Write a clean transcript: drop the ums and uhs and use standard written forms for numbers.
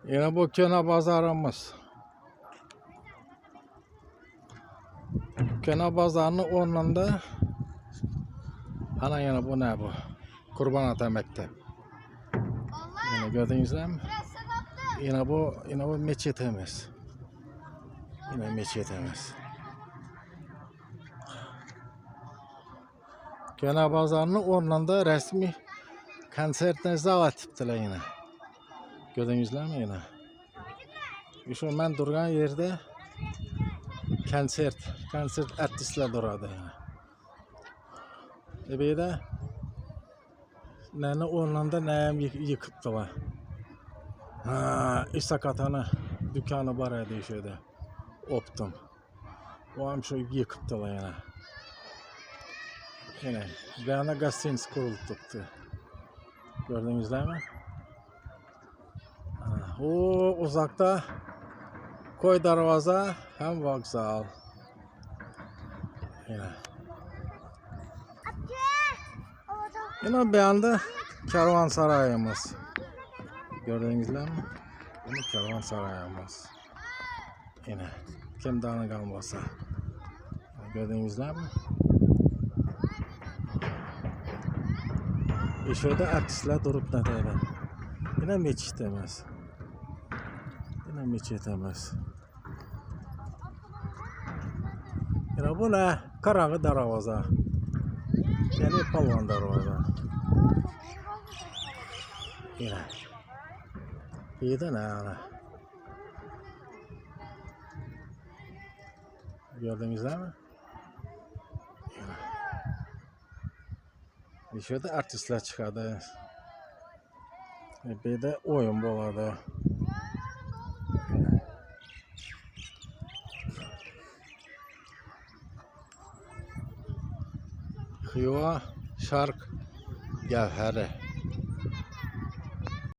Yine bu Kena bazarımız. Kena bazarının onunda ana yana bu ne bu? Kurban Ata Mektep. Yine gördünüz mü? Yine bu meçetimiz. Yine meçetimiz. Kena bazarının onunda resmi konsertine zavat ettiler yine. Gördünüz mü yine? Şu ben durgan yerde konsert artistler duradı yani. Bir de nene onlarda neyim yıkıptılar. İshak Atan'ın dükkanı var ya şöyle optum. O an şu yıkıptılar yani. Yine bir anda gazeteniz kurulttuktu. Gördünüz değil mi? O uzakta koy darvaza hem vokzal. Yine bir anda kervansarayımız. Gördünüz mü? Bunu kervansarayımız. Yine kim dağına kalmasa. Gördünüz mü? Şurada artistler durup ne deyler. Yine meçit demez. Yine meçit demez. Yine bu ne? Karanlık darvaza. Yani palvan darvaza. Yine. İyi de ne yani? Gördünüz mi? Yine. Şurada artistler çıkardı. Bir de oyun buladı. Xiva Şark Gevheri.